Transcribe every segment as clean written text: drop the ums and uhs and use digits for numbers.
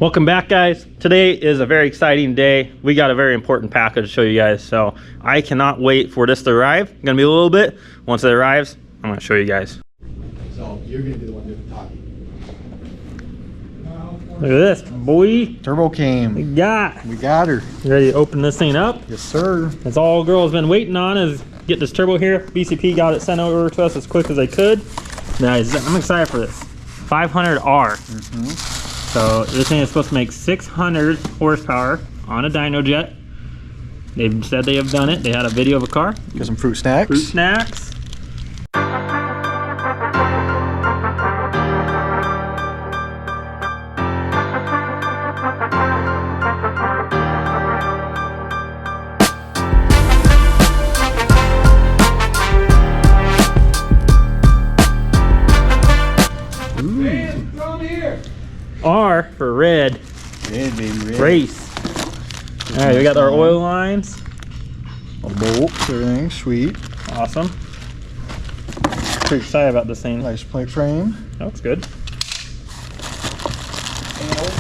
Welcome back, guys. Today is a very exciting day. We got a very important package to show you guys, so I cannot wait for this to arrive. It's gonna be a little bit. Once it arrives, I'm gonna show you guys. So you're gonna be the one doing the talking. Look at this, boy. Turbo cam. We got her. You ready to open this thing up? Yes, sir. That's all girl's been waiting on, is get this turbo here. BCP got it sent over to us as quick as they could. Guys, I'm excited for this. 500R. So this thing is supposed to make 600 horsepower on a dyno jet. They've said they have done it. They had a video of a car. Got some fruit snacks. Fruit snacks. R for red. Red, baby, red. Race. All right, we got our oil lines. A bolt, everything, sweet. Awesome. Pretty excited about this thing. Nice plate frame. That looks good.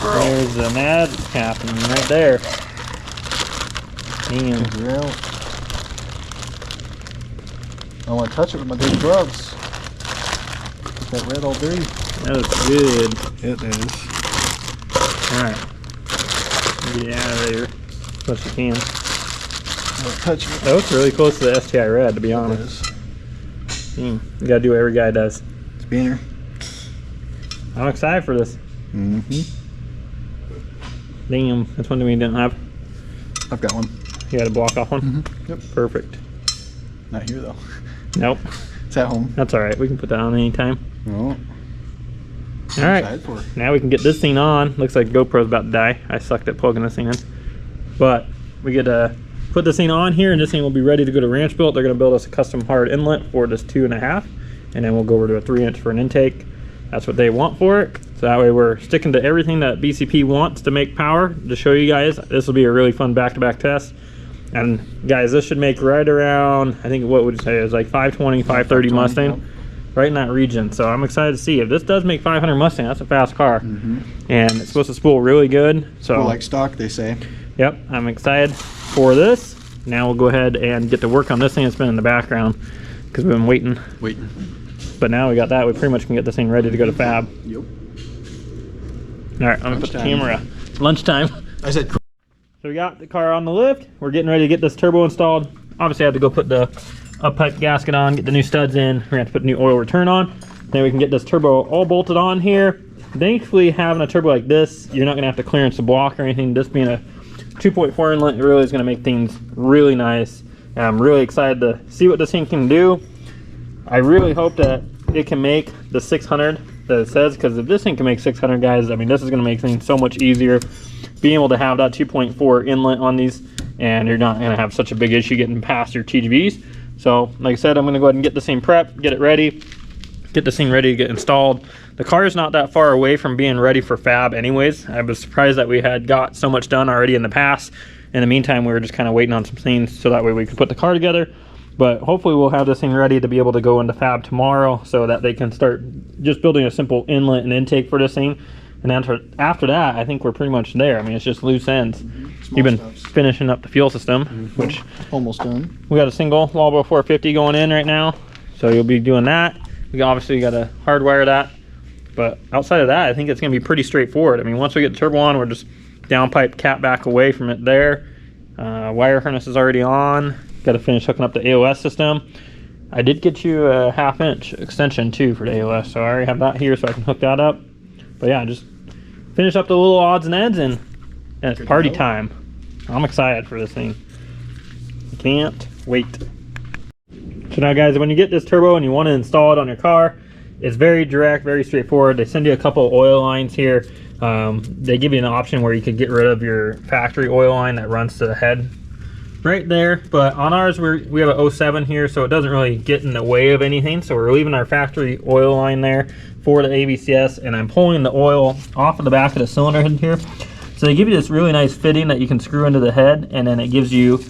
There's the mad happening right there. Damn. I want to touch it with my big gloves. Get that red all dirty. That looks good. It is. Alright. Get it out of there as much as you can. Touch it. That looks really close to the STI red, to be honest. You gotta do what every guy does. Spinner. I'm excited for this. Damn, that's one thing we didn't have. I've got one. You had to block off one? Yep. Perfect. Not here though. Nope. It's at home. That's alright, we can put that on anytime. Oh. Alright, now we can get this thing on. Looks like GoPro's about to die. I sucked at plugging this thing in. But we get to put this thing on here, and this thing will be ready to go to Ranchbuilt. They're going to build us a custom hard inlet for this 2.5, and then we'll go over to a 3-inch for an intake. That's what they want for it. So that way we're sticking to everything that BCP wants to make power to show you guys. This will be a really fun back-to-back test. And guys, this should make right around, I think, what would you say, is like 520, 530 Mustang. Yep. Right in that region. So I'm excited to see if this does make 500 Mustang. That's a fast car. And it's supposed to spool really good. So spool like stock, they say. Yep, I'm excited for this. Now we'll go ahead and get to work on this thing that's been in the background because we've been waiting. But now we got that, we pretty much can get this thing ready to go to Fab. Yep. All right, I'm gonna put the camera. Lunchtime. I said. So we got the car on the lift. We're getting ready to get this turbo installed. Obviously I have to go put the up pipe gasket on, get the new studs in. We're gonna have to put new oil return on. Then we can get this turbo all bolted on here. Thankfully, having a turbo like this, you're not gonna have to clearance the block or anything. This being a 2.4 inlet, it really is gonna make things really nice. And I'm really excited to see what this thing can do. I really hope that it can make the 600 that it says, because if this thing can make 600, guys, I mean, this is gonna make things so much easier. Being able to have that 2.4 inlet on these, and you're not gonna have such a big issue getting past your TGVs. So, like I said, I'm gonna go ahead and get this thing prepped, get it ready, get this thing ready to get installed. The car is not that far away from being ready for Fab anyways. I was surprised that we had got so much done already in the past. In the meantime, we were just kind of waiting on some things so that way we could put the car together. But hopefully we'll have this thing ready to be able to go into Fab tomorrow so that they can start just building a simple inlet and intake for this thing. And after that, I think we're pretty much there. I mean, it's just loose ends. You've been finishing up the fuel system, which almost done. We got a single Labo 450 going in right now, so you'll be doing that. We obviously got to hardwire that, but outside of that, I think it's going to be pretty straightforward. I mean, once we get the turbo on, we're just downpipe cap back away from it there. Wire harness is already on. Got to finish hooking up the AOS system. I did get you a 1/2-inch extension too for the AOS, so I already have that here so I can hook that up. But yeah, just finish up the little odds and ends, and it's party time. I'm excited for this thing. Can't wait. So now, guys, when you get this turbo and you want to install it on your car, it's very direct, very straightforward. They send you a couple oil lines here. They give you an option where you could get rid of your factory oil line that runs to the head right there. But on ours, we have an 07 here, so it doesn't really get in the way of anything. So we're leaving our factory oil line there for the ABCS, and I'm pulling the oil off of the back of the cylinder head here. So they give you this really nice fitting that you can screw into the head, and then it gives you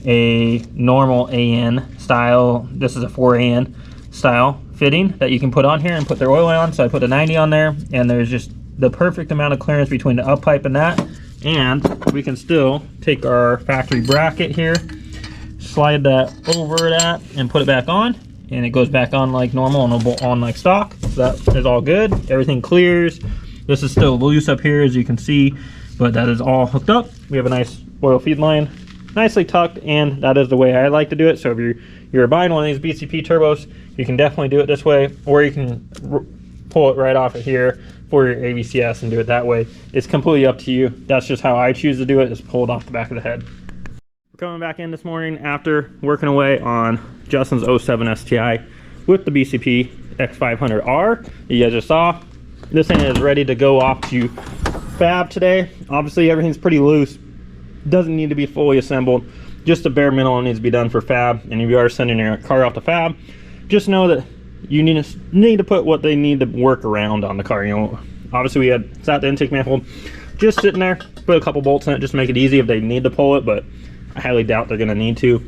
a normal AN style. This is a 4AN style fitting that you can put on here and put their oil on. So I put a 90 on there, and there's just the perfect amount of clearance between the up pipe and that. And we can still take our factory bracket here, slide that over that and put it back on, and it goes back on like normal and it'll bolt on like stock. So that is all good. Everything clears. This is still loose up here, as you can see, but that is all hooked up. We have a nice oil feed line, nicely tucked, and that is the way I like to do it. So if you're buying one of these BCP turbos, you can definitely do it this way, or you can pull it right off of here for your AVCS and do it that way. It's completely up to you. That's just how I choose to do it, is pull it off the back of the head. We're coming back in this morning after working away on Justin's 07 STI with the BCP X500R. You guys just saw. This thing is ready to go off to Fab today. Obviously everything's pretty loose. Doesn't need to be fully assembled. Just a bare minimum needs to be done for Fab. And if you are sending your car off to Fab, just know that you need to put what they need to work around on the car. You know, obviously we had sat the intake manifold just sitting there, put a couple bolts in it just to make it easy if they need to pull it, but I highly doubt they're going to need to.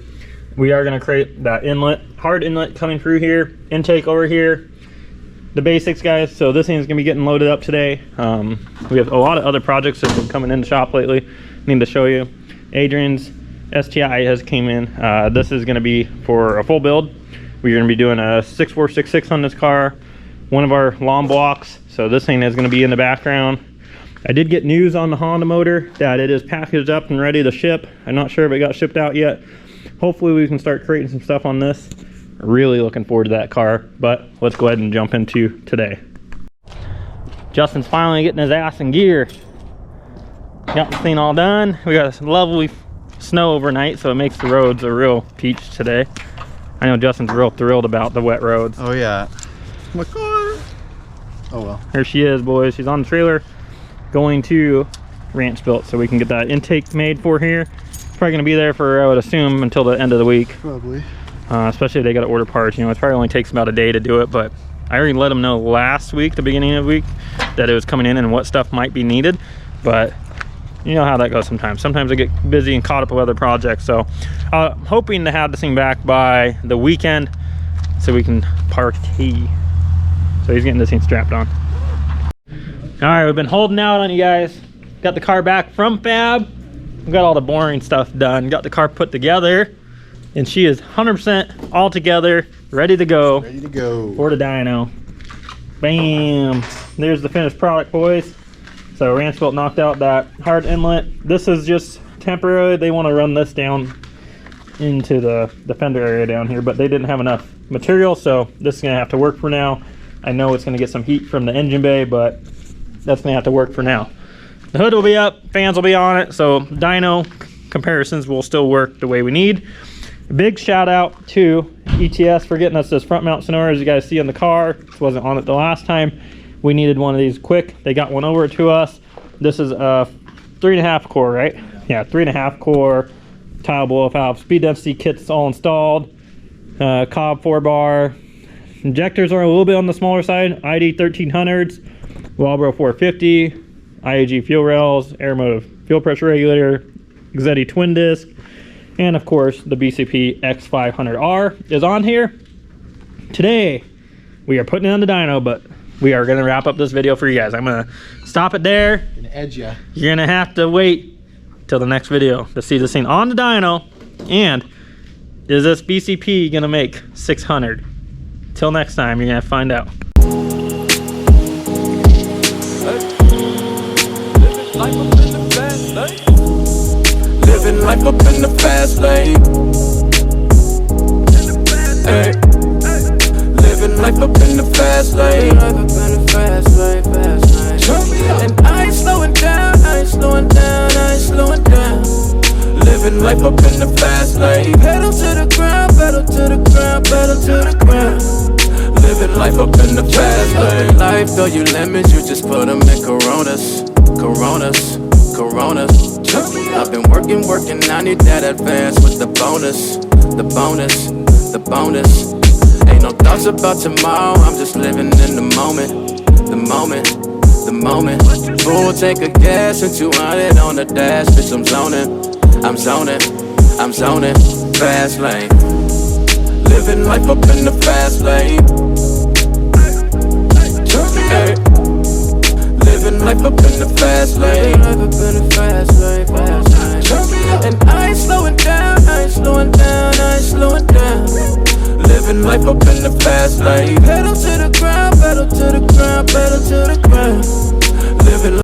We are going to create that inlet, hard inlet coming through here, intake over here, the basics, guys. So this thing is going to be getting loaded up today. We have a lot of other projects that have been coming in the shop lately. Need to show you. Adrian's STI has came in. This is going to be for a full build. We're going to be doing a 6466 on this car, one of our lawn blocks. So this thing is going to be in the background. I did get news on the Honda motor that it is packaged up and ready to ship. I'm not sure if it got shipped out yet. Hopefully we can start creating some stuff on this. Really looking forward to that car, but let's go ahead and jump into today. Justin's finally getting his ass in gear. Got the thing all done. We got some lovely snow overnight, so it makes the roads a real peach today. I know Justin's real thrilled about the wet roads. Oh yeah. My car. Oh well. Here she is, boys. She's on the trailer going to Ranchbuilt, so we can get that intake made for here. It's probably going to be there for, I would assume, until the end of the week. Probably. Especially if they got to order parts. You know, it probably only takes about a day to do it, but I already let them know last week, the beginning of the week, that it was coming in and what stuff might be needed. But you know how that goes sometimes. Sometimes I get busy and caught up with other projects. So hoping to have this thing back by the weekend so we can party. So he's getting this thing strapped on. All right, we've been holding out on you guys. Got the car back from Fab. We got all the boring stuff done. Got the car put together, and she is 100% all together, ready to go. Ready to go. For the dyno. Bam. There's the finished product, boys. So Ranchbuilt knocked out that hard inlet. This is just temporary. They want to run this down into the fender area down here, but they didn't have enough material, so this is going to have to work for now. I know it's going to get some heat from the engine bay, but that's going to have to work for now. The hood will be up, fans will be on it, so dyno comparisons will still work the way we need. Big shout out to ETS for getting us this front mount sonora, as you guys see in the car. This wasn't on it the last time. We needed one of these quick. They got one over to us. This is a 3.5 core, right? Yeah, 3.5 core tile blow valve. Speed density kit's all installed. Cobb 4-bar. Injectors are a little bit on the smaller side. ID 1300s, Walbro 450, IAG fuel rails, Aeromotive fuel pressure regulator, Xetti twin disc, and of course the BCP X500R is on here. Today we are putting it on the dyno, but we are going to wrap up this video for you guys. I'm going to stop it there. Gonna edge ya. You're going to have to wait till the next video to see this thing on the dyno. And is this BCP going to make 600? Till next time, you're going to find out. Living life up in the fast lane. Hey. Living life up in the fast lane. And I ain't slowing down, I ain't slowing down, I ain't slowing down. Living life up in the fast lane. Pedal to the ground, pedal to the ground, pedal to the ground. Living life up in the fast lane. Life, though you lemons, you just put them in Coronas, Coronas, Coronas. I've been working, I need that advance with the bonus, the bonus, the bonus. Ain't no thoughts about tomorrow, I'm just living in the moment, the moment, the moment. Full tank of gas and 200 on the dash, bitch, I'm zoning, I'm zoning, I'm zoning. Fast lane, living life up in the fast lane. Hey. Living life up in the fast lane. Life up in the fast lane, fast lane. And I ain't slowing down, I ain't slowing down, I ain't slowing down. Living life up in the fast lane. Pedal to the ground, pedal to the ground, pedal to the ground.